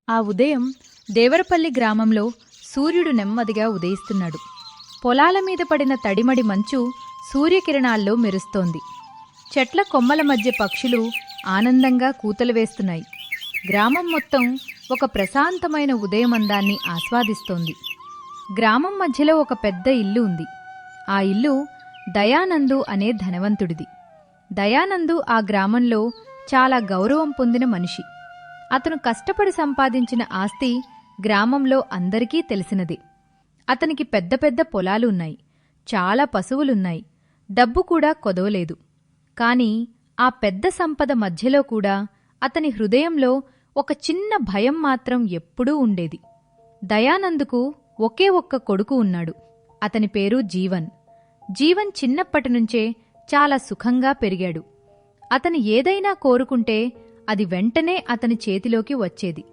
ఆ ఉదయం దేవరపల్లి గ్రామంలో సూర్యుడు నెమ్మదిగా ఉదయిస్తున్నాడు. పొలాల మీద పడిన తడిమడి మంచు సూర్యకిరణాల్లో మెరుస్తోంది. చెట్ల కొమ్మల మధ్య పక్షులు ఆనందంగా కూతలు వేస్తున్నాయి. గ్రామం మొత్తం ఒక ప్రశాంతమైన ఉదయమందాన్ని ఆస్వాదిస్తోంది. గ్రామం మధ్యలో ఒక పెద్ద ఇల్లు ఉంది. ఆ ఇల్లు దయానందు అనే ధనవంతుడిది. దయానందు ఆ గ్రామంలో చాలా గౌరవం పొందిన మనిషి. అతను కష్టపడి సంపాదించిన ఆస్తి గ్రామంలో అందరికీ తెలిసినదే. అతనికి పెద్ద పెద్ద పొలాలు ఉన్నాయి, చాలా పశువులున్నాయి, డబ్బు కూడా కొదవలేదు. కాని ఆ పెద్ద సంపద మధ్యలో కూడా అతని హృదయంలో ఒక చిన్న భయం మాత్రం ఎప్పుడూ ఉండేది. దయానందుకు ఒకే ఒక్క కొడుకు ఉన్నాడు. అతని పేరు జీవన్. జీవన్ చిన్నప్పటినుంచే చాలా సుఖంగా పెరిగాడు. అతను ఏదైనా కోరుకుంటే అది వెంటనే అతని చేతిలోకి వచ్చేది.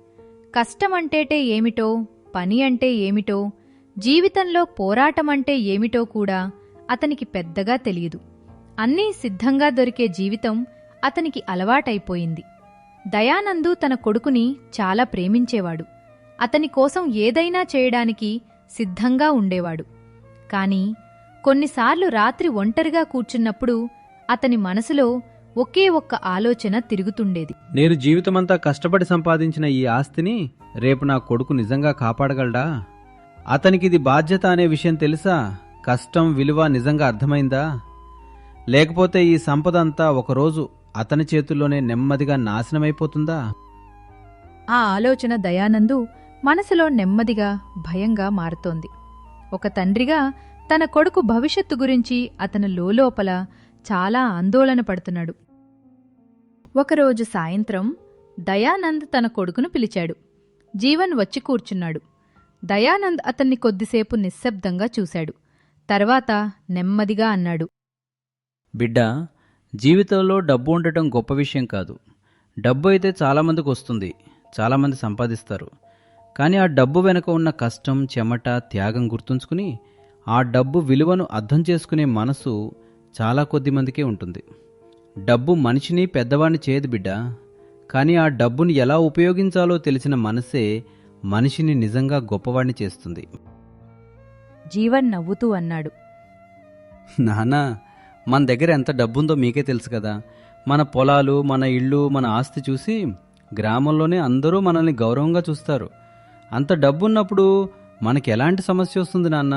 కష్టమంటేటే ఏమిటో, పని అంటే ఏమిటో, జీవితంలో పోరాటమంటే ఏమిటో కూడా అతనికి పెద్దగా తెలియదు. అన్నీ సిద్ధంగా దొరికే జీవితం అతనికి అలవాటైపోయింది. దయానందు తన కొడుకుని చాలా ప్రేమించేవాడు. అతని కోసం ఏదైనా చేయడానికి సిద్ధంగా ఉండేవాడు. కాని కొన్నిసార్లు రాత్రి ఒంటరిగా కూర్చున్నప్పుడు అతని మనసులో ఒకే ఒక్క ఆలోచన తిరుగుతుండేది. నేను జీవితమంతా కష్టపడి సంపాదించిన ఈ ఆస్తిని రేపు నా కొడుకు నిజంగా కాపాడగలడా? అతనికిది బాధ్యత అనే విషయం తెలుసా? కష్టం విలువ నిజంగా అర్థమైందా? లేకపోతే ఈ సంపద అంతా ఒకరోజు అతని చేతుల్లోనే నెమ్మదిగా నాశనమైపోతుందా? ఆ ఆలోచన దయానందు మనసులో నెమ్మదిగా భయంగా మారుతోంది. ఒక తండ్రిగా తన కొడుకు భవిష్యత్తు గురించి అతను లోలోపల చాలా ఆందోళన పడుతున్నాడు. ఒకరోజు సాయంత్రం దయానంద్ తన కొడుకును పిలిచాడు. జీవన్ వచ్చి కూర్చున్నాడు. దయానంద్ అతన్ని కొద్దిసేపు నిశ్శబ్దంగా చూశాడు. తర్వాత నెమ్మదిగా అన్నాడు, బిడ్డా, జీవితంలో డబ్బు ఉండటం గొప్ప విషయం కాదు. డబ్బు అయితే చాలామందికి వస్తుంది, చాలామంది సంపాదిస్తారు. కానీ ఆ డబ్బు వెనుక ఉన్న కష్టం, చెమట, త్యాగం గుర్తుంచుకుని ఆ డబ్బు విలువను అర్థం చేసుకునే మనసు చాలా కొద్ది మందికే ఉంటుంది. డబ్బు మనిషిని పెద్దవాణ్ణి చేయదు బిడ్డా, కానీ ఆ డబ్బుని ఎలా ఉపయోగించాలో తెలిసిన మనసే మనిషిని నిజంగా గొప్పవాణ్ణి చేస్తుంది. జీవన్ నవ్వుతూ అన్నాడు, నానా, మన దగ్గర ఎంత డబ్బుందో మీకే తెలుసు కదా. మన పొలాలు, మన ఇళ్ళు, మన ఆస్తి చూసి గ్రామంలోనే అందరూ మనల్ని గౌరవంగా చూస్తారు. అంత డబ్బున్నప్పుడు మనకి ఎలాంటి సమస్య వస్తుంది నాన్న?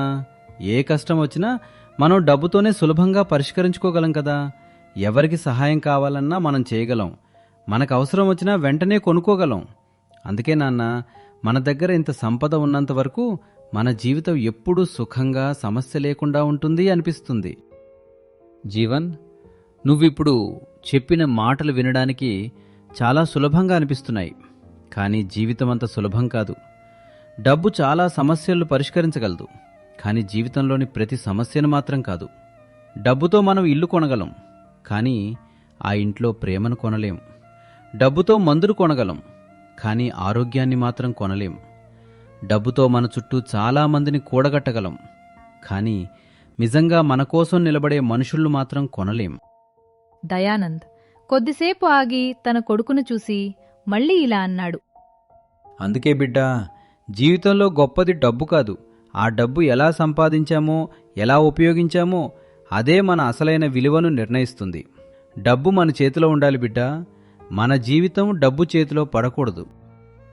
ఏ కష్టం వచ్చినా మనం డబ్బుతోనే సులభంగా పరిష్కరించుకోగలం కదా. ఎవరికి సహాయం కావాలన్నా మనం చేయగలం. మనకు అవసరం వచ్చినా వెంటనే కొనుక్కోగలం. అందుకే నాన్న, మన దగ్గర ఇంత సంపద ఉన్నంత వరకు మన జీవితం ఎప్పుడూ సుఖంగా, సమస్య లేకుండా ఉంటుంది అనిపిస్తుంది. జీవన్, నువ్విప్పుడు చెప్పిన మాటలు వినడానికి చాలా సులభంగా అనిపిస్తున్నాయి. కానీ జీవితం అంత సులభం కాదు. డబ్బు చాలా సమస్యలను పరిష్కరించగలదు, కానీ జీవితంలోని ప్రతి సమస్యను మాత్రం కాదు. డబ్బుతో మనం ఇల్లు కొనగలం, కానీ ఆ ఇంట్లో ప్రేమను కొనలేం. డబ్బుతో మందులు కొనగలం, కానీ ఆరోగ్యాన్ని మాత్రం కొనలేం. డబ్బుతో మన చుట్టూ చాలామందిని కూడగట్టగలం, కానీ నిజంగా మన కోసం నిలబడే మనుషులను మాత్రం కొనలేం. దయానంద్ కొద్దిసేపు ఆగి తన కొడుకును చూసి మళ్ళీ ఇలా అన్నాడు, అందుకే బిడ్డా, జీవితంలో గొప్పది డబ్బు కాదు. ఆ డబ్బు ఎలా సంపాదించామో, ఎలా ఉపయోగించామో అదే మన అసలైన విలువను నిర్ణయిస్తుంది. డబ్బు మన చేతిలో ఉండాలి బిడ్డా, మన జీవితం డబ్బు చేతిలో పడకూడదు.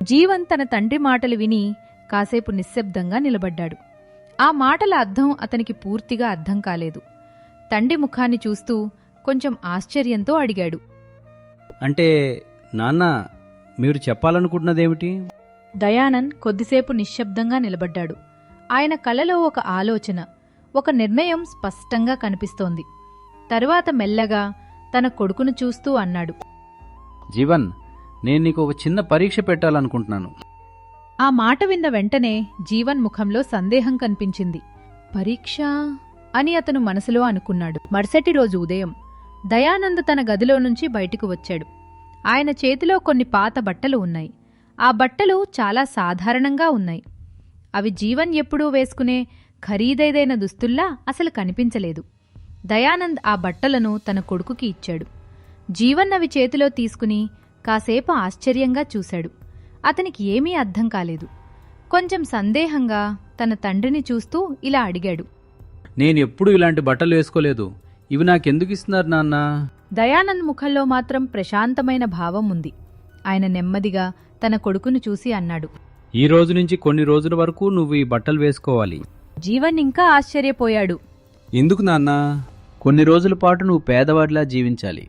జీవన్ తన తండ్రి మాటలు విని కాసేపు నిశ్శబ్దంగా నిలబడ్డాడు. ఆ మాటల అర్థం అతనికి పూర్తిగా అర్థం కాలేదు. తండ్రి ముఖాన్ని చూస్తూ కొంచెం ఆశ్చర్యంతో అడిగాడు, అంటే నాన్న, మీరు చెప్పాలనుకుంటున్నదేమిటి? దయానంద్ కొద్దిసేపు నిశ్శబ్దంగా నిలబడ్డాడు. ఆయన కలలో ఒక ఆలోచన, ఒక నిర్ణయం స్పష్టంగా కనిపిస్తోంది. తరువాత మెల్లగా తన కొడుకును చూస్తూ అన్నాడు, జీవన్, నేను నీకు ఒక చిన్న పరీక్ష పెట్టాలనుకుంటున్నాను. ఆ మాట విన్న వెంటనే జీవన్ ముఖంలో సందేహం కనిపించింది. పరీక్ష అని అతను మనసులో అనుకున్నాడు. మరుసటి రోజు ఉదయం దయానంద్ తన గదిలో నుంచి బయటికి వచ్చాడు. ఆయన చేతిలో కొన్ని పాత బట్టలు ఉన్నాయి. ఆ బట్టలు చాలా సాధారణంగా ఉన్నాయి. అవి జీవన్ ఎప్పుడూ వేసుకునే ఖరీదైదైన దుస్తుల్లా అసలు కనిపించలేదు. దయానంద్ ఆ బట్టలను తన కొడుకుకి ఇచ్చాడు. జీవన్ అవి చేతిలో తీసుకుని కాసేపు ఆశ్చర్యంగా చూశాడు. అతనికి ఏమీ అర్థం కాలేదు. కొంచెం సందేహంగా తన తండ్రిని చూస్తూ ఇలా అడిగాడు. నేనెప్పుడు ఇలాంటి బట్టలు వేసుకోలేదు. ఇవి నాకెందుకు ఇస్తున్నారు నాన్న? దయానంద్ ముఖంలో మాత్రం ప్రశాంతమైన భావం ఉంది. ఆయన నెమ్మదిగా తన కొడుకును చూసి అన్నాడు. ఈ రోజు నుంచి కొన్ని రోజుల వరకు నువ్వు ఈ బట్టలు వేసుకోవాలి. జీవన్ ఇంకా ఆశ్చర్యపోయాడు. ఎందుకు నాన్నా? కొన్ని రోజుల పాటు నువ్వు పేదవాడిలా జీవించాలి.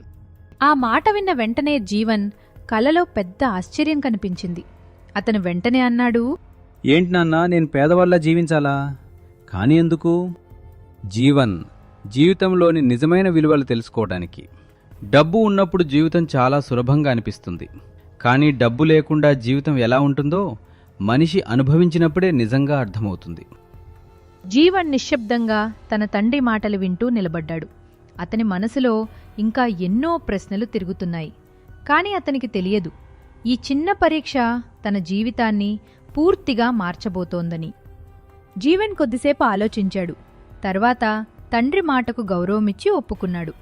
ఆ మాట విన్న వెంటనే జీవన్ కలలో పెద్ద ఆశ్చర్యం కనిపించింది. అతను వెంటనే అన్నాడు. ఏంటి నాన్నా, నేను పేదవాడిలా జీవించాలా? కానీ ఎందుకు? జీవితంలోని నిజమైన విలువలు తెలుసుకోవడానికి. డబ్బు ఉన్నప్పుడు జీవితం చాలా సులభంగా అనిపిస్తుంది. కానీ డబ్బు లేకుండా జీవితం ఎలా ఉంటుందో మనిషి అనుభవించినప్పుడే నిజంగా అర్థమవుతుంది. జీవన్ నిశ్శబ్దంగా తన తండ్రి మాటలు వింటూ నిలబడ్డాడు. అతని మనసులో ఇంకా ఎన్నో ప్రశ్నలు తిరుగుతున్నాయి. కాని అతనికి తెలియదు, ఈ చిన్న పరీక్ష తన జీవితాన్ని పూర్తిగా మార్చబోతోందని. జీవన్ కొద్దిసేపు ఆలోచించాడు. తర్వాత తండ్రి మాటకు గౌరవమిచ్చి ఒప్పుకున్నాడు.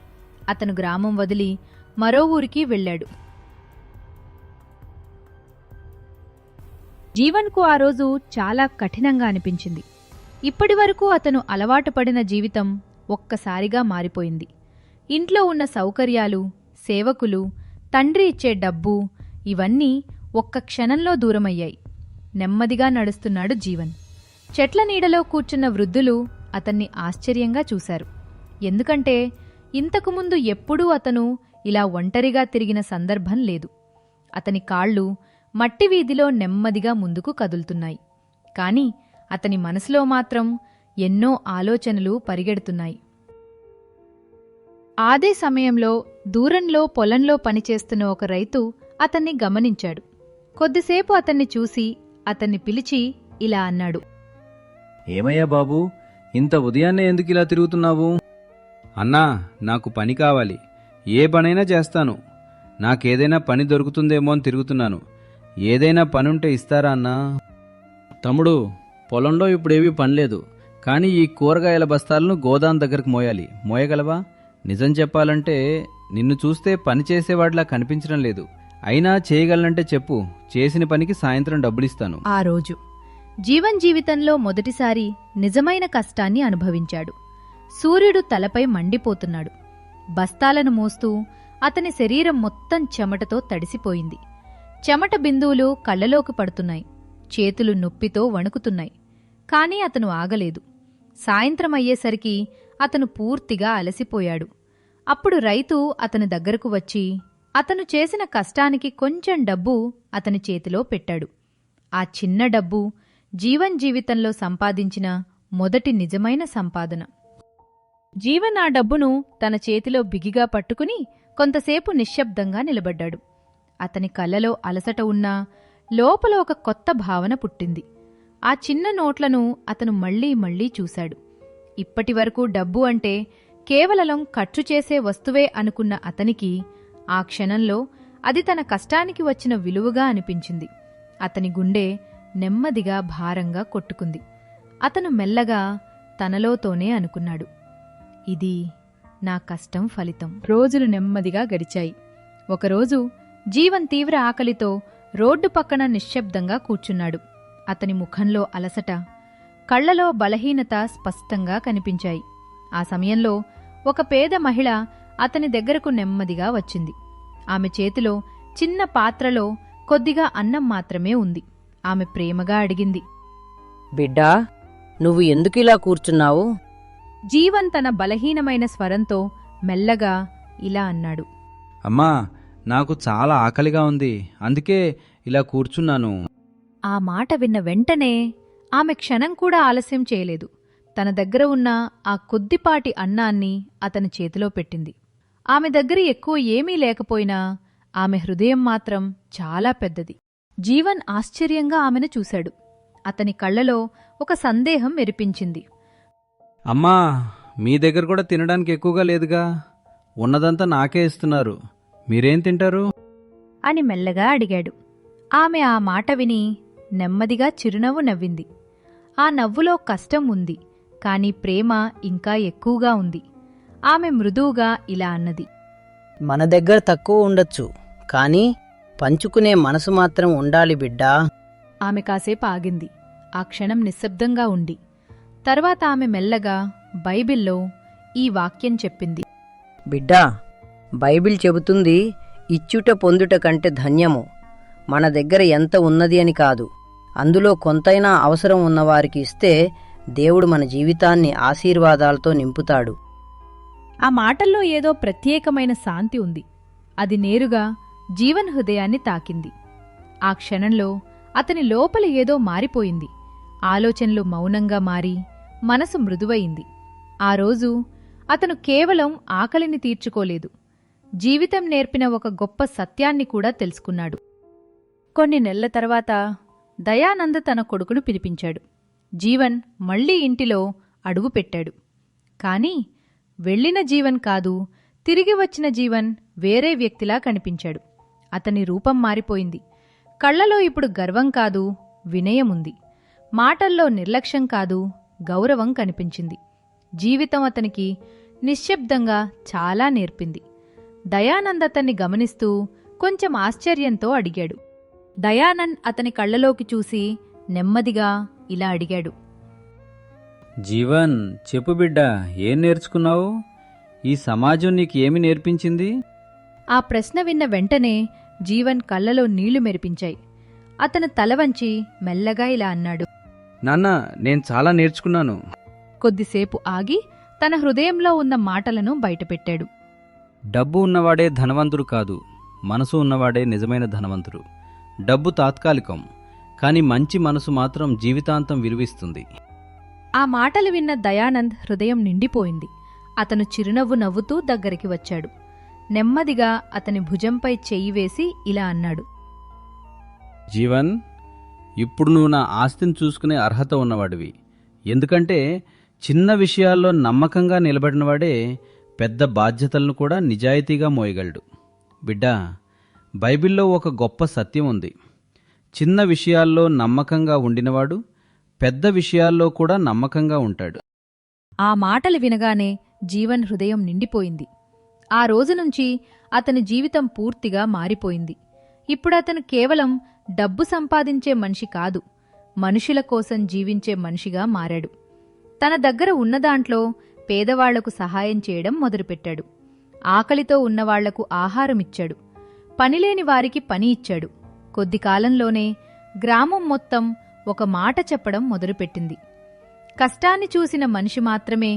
అతను గ్రామం వదిలి మరో ఊరికి వెళ్ళాడు. జీవన్కు ఆ రోజు చాలా కఠినంగా అనిపించింది. ఇప్పటివరకు అతను అలవాటు పడిన జీవితం ఒక్కసారిగా మారిపోయింది. ఇంట్లో ఉన్న సౌకర్యాలు, సేవకులు, తండ్రి ఇచ్చే డబ్బు ఇవన్నీ ఒక్క క్షణంలో దూరమయ్యాయి. నెమ్మదిగా నడుస్తున్నాడు జీవన్. చెట్ల నీడలో కూర్చున్న వృద్ధులు అతన్ని ఆశ్చర్యంగా చూశారు. ఎందుకంటే ఇంతకుముందు ఎప్పుడూ అతను ఇలా ఒంటరిగా తిరిగిన సందర్భం లేదు. అతని కాళ్ళు మట్టి వీధిలో నెమ్మదిగా ముందుకు కదులుతున్నాయి. కాని అతని మనసులో మాత్రం ఎన్నో ఆలోచనలు పరిగెడుతున్నాయి. అదే సమయంలో దూరంలో పొలంలో పనిచేస్తున్న ఒక రైతు అతన్ని గమనించాడు. కొద్దిసేపు అతన్ని చూసి అతన్ని పిలిచి ఇలా అన్నాడు. ఏమయ్యా బాబూ, ఇంత ఉదయాన్నే ఎందుకు ఇలా తిరుగుతున్నావు? అన్నా, నాకు పని కావాలి. ఏ పనైనా చేస్తాను. నాకేదైనా పని దొరుకుతుందేమో అని తిరుగుతున్నాను. ఏదైనా పనుంటే ఇస్తారా అన్నా? తమ్ముడు, పొలంలో ఇప్పుడేవీ పనిలేదు. కానీ ఈ కూరగాయల బస్తాలను గోదాం దగ్గరకు మోయాలి. మోయగలవా? నిజం చెప్పాలంటే నిన్ను చూస్తే పని చేసేవాడిలా కనిపించడం లేదు. అయినా చేయగలనంటే చెప్పు. చేసిన పనికి సాయంత్రం డబ్బులిస్తాను. ఆ రోజు జీవన్ జీవితంలో మొదటిసారి నిజమైన కష్టాన్ని అనుభవించాడు. సూర్యుడు తలపై మండిపోతున్నాడు. బస్తాలను మోస్తూ అతని శరీరం మొత్తం చెమటతో తడిసిపోయింది. చెమట బిందువులు కళ్ళలోకి పడుతున్నాయి. చేతులు నొప్పితో వణుకుతున్నాయి. కాని అతను ఆగలేదు. సాయంత్రం అయ్యేసరికి అతను పూర్తిగా అలసిపోయాడు. అప్పుడు రైతు అతని దగ్గరకు వచ్చి అతను చేసిన కష్టానికి కొంచెం డబ్బు అతని చేతిలో పెట్టాడు. ఆ చిన్న డబ్బు జీవన్ జీవితంలో సంపాదించిన మొదటి నిజమైన సంపాదన. జీవన్ ఆ డబ్బును తన చేతిలో బిగిగా పట్టుకుని కొంతసేపు నిశ్శబ్దంగా నిలబడ్డాడు. అతని కళ్ళలో అలసట ఉన్నా లోపల ఒక కొత్త భావన పుట్టింది. ఆ చిన్న నోట్లను అతను మళ్లీ మళ్లీ చూశాడు. ఇప్పటివరకు డబ్బు అంటే కేవలం ఖర్చు చేసే వస్తువే అనుకున్న అతనికి ఆ క్షణంలో అది తన కష్టానికి వచ్చిన విలువగా అనిపించింది. అతని గుండె నెమ్మదిగా భారంగా కొట్టుకుంది. అతను మెల్లగా తనలోతోనే అనుకున్నాడు, ఇది నా కష్టం ఫలితం. రోజులు నెమ్మదిగా గడిచాయి. ఒకరోజు జీవన్ తీవ్ర ఆకలితో రోడ్డు పక్కన నిశ్శబ్దంగా కూర్చున్నాడు. అతని ముఖంలో అలసట, కళ్లలో బలహీనత స్పష్టంగా కనిపించాయి. ఆ సమయంలో ఒక పేద మహిళ అతని దగ్గరకు నెమ్మదిగా వచ్చింది. ఆమె చేతిలో చిన్న పాత్రలో కొద్దిగా అన్నం మాత్రమే ఉంది. ఆమె ప్రేమగా అడిగింది, బిడ్డా, నువ్వు ఎందుకిలా కూర్చున్నావు? జీవన్ తన బలహీనమైన స్వరంతో మెల్లగా ఇలా అన్నాడు. అమ్మా, నాకు చాలా ఆకలిగా ఉంది. అందుకే ఇలా కూర్చున్నాను. ఆ మాట విన్న వెంటనే ఆమె క్షణం కూడా ఆలస్యం చేయలేదు. తన దగ్గర ఉన్న ఆ కొద్దిపాటి అన్నాన్ని అతని చేతిలో పెట్టింది. ఆమె దగ్గర ఎక్కువ ఏమీ లేకపోయినా ఆమె హృదయం మాత్రం చాలా పెద్దది. జీవన్ ఆశ్చర్యంగా ఆమెను చూశాడు. అతని కళ్లలో ఒక సందేహం మెరిపించింది. అమ్మా, మీ దగ్గర కూడా తినడానికి ఎక్కువగా లేదుగా. ఉన్నదంతా నాకే ఇస్తున్నారు. మీరేం తింటారు అని మెల్లగా అడిగాడు. ఆమె ఆ మాట విని నెమ్మదిగా చిరునవ్వు నవ్వింది. ఆ నవ్వులో కష్టం ఉంది, కాని ప్రేమ ఇంకా ఎక్కువగా ఉంది. ఆమె మృదువుగా ఇలా అన్నది, మన దగ్గర తక్కువ ఉండొచ్చు, కానీ పంచుకునే మనసు మాత్రం ఉండాలి బిడ్డా. ఆమె కాసేపు ఆగింది. ఆ క్షణం నిశ్శబ్దంగా ఉండి తర్వాత ఆమె మెల్లగా బైబిల్లో ఈ వాక్యం చెప్పింది. బిడ్డా, బైబిల్ చెబుతుంది, ఇచ్చుట పొందుట కంటే ధన్యము. మన దగ్గర ఎంత ఉన్నది అని కాదు, అందులో కొంతైనా అవసరం ఉన్నవారికి ఇస్తే దేవుడు మన జీవితాన్ని ఆశీర్వాదాలతో నింపుతాడు. ఆ మాటల్లో ఏదో ప్రత్యేకమైన శాంతి ఉంది. అది నేరుగా జీవన్ హృదయాన్ని తాకింది. ఆ క్షణంలో అతని లోపల ఏదో మారిపోయింది. ఆలోచనలు మౌనంగా మారి మనసు మృదువయింది. ఆ రోజు అతను కేవలం ఆకలిని తీర్చుకోలేదు, జీవితం నేర్పిన ఒక గొప్ప సత్యాన్ని కూడా తెలుసుకున్నాడు. కొన్ని నెలల తర్వాత దయానంద్ తన కొడుకును పిలిపించాడు. జీవన్ మళ్లీ ఇంటిలో అడుగుపెట్టాడు. కాని వెళ్ళిన జీవన్ కాదు, తిరిగి వచ్చిన జీవన్ వేరే వ్యక్తిలా కనిపించాడు. అతని రూపం మారిపోయింది. కళ్లలో ఇప్పుడు గర్వం కాదు, వినయముంది. మాటల్లో నిర్లక్ష్యం కాదు, గౌరవం కనిపించింది. జీవితం అతనికి నిశ్శబ్దంగా చాలా నేర్పింది. దయానంద్ అతన్ని గమనిస్తూ కొంచెం ఆశ్చర్యంతో అడిగాడు. దయానంద్ అతని కళ్లలోకి చూసి నెమ్మదిగా ఇలా అడిగాడు. జీవన్, చెప్పు బిడ్డా, ఏం నేర్చుకున్నావు? ఈ సమాజం నీకు ఏమి నేర్పించింది? ఆ ప్రశ్న విన్న వెంటనే జీవన్ కళ్లలో నీళ్లు మెరిపించాయి. అతను తల వంచి మెల్లగా ఇలా అన్నాడు. నాన్న, నేను చాలా నేర్చుకున్నాను. కొద్దిసేపు ఆగి తన హృదయంలో ఉన్న మాటలను బయటపెట్టాడు. డబ్బు ఉన్నవాడే ధనవంతుడు కాదు, మనసు ఉన్నవాడే నిజమైన ధనవంతుడు. డబ్బు తాత్కాలికం, కానీ మంచి మనసు మాత్రం జీవితాంతం విలువిస్తుంది. ఆ మాటలు విన్న దయానంద్ హృదయం నిండిపోయింది. అతను చిరునవ్వు నవ్వుతూ దగ్గరికి వచ్చాడు. నెమ్మదిగా అతని భుజంపై చెయ్యి వేసి ఇలా అన్నాడు. జీవన్, ఇప్పుడు నువ్వు నా ఆస్తిని చూసుకునే అర్హత ఉన్నవాడివి. ఎందుకంటే చిన్న విషయాల్లో నమ్మకంగా నిలబడినవాడే పెద్ద బాధ్యతలను కూడా నిజాయితీగా మోయగలడు. బిడ్డా, బైబిల్లో ఒక గొప్ప సత్యం ఉంది. చిన్న విషయాల్లో నమ్మకంగా ఉండినవాడు పెద్ద విషయాల్లో కూడా నమ్మకంగా ఉంటాడు. ఆ మాటలు వినగానే జీవన్ హృదయం నిండిపోయింది. ఆ రోజునుంచి అతని జీవితం పూర్తిగా మారిపోయింది. ఇప్పుడతను కేవలం డబ్బు సంపాదించే మనిషి కాదు, మనుషుల కోసం జీవించే మనిషిగా మారాడు. తన దగ్గర ఉన్నదాంట్లో పేదవాళ్లకు సహాయం చేయడం మొదలుపెట్టాడు. ఆకలితో ఉన్నవాళ్లకు ఆహారమిచ్చాడు. పనిలేని వారికి పని ఇచ్చాడు. కొద్ది కాలంలోనే గ్రామం మొత్తం ఒక మాట చెప్పడం మొదలుపెట్టింది. కష్టాన్ని చూసిన మనిషి మాత్రమే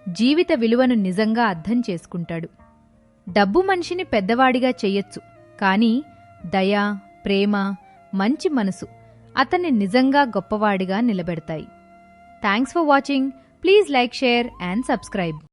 జీవిత విలువను నిజంగా అర్థం చేసుకుంటాడు. డబ్బు మనిషిని పెద్దవాడిగా చెయ్యొచ్చు, కానీ దయ, ప్రేమ, మంచి మనసు అతన్ని నిజంగా గొప్పవాడిగా నిలబెడతాయి. Thanks for watching. Please like, share and subscribe.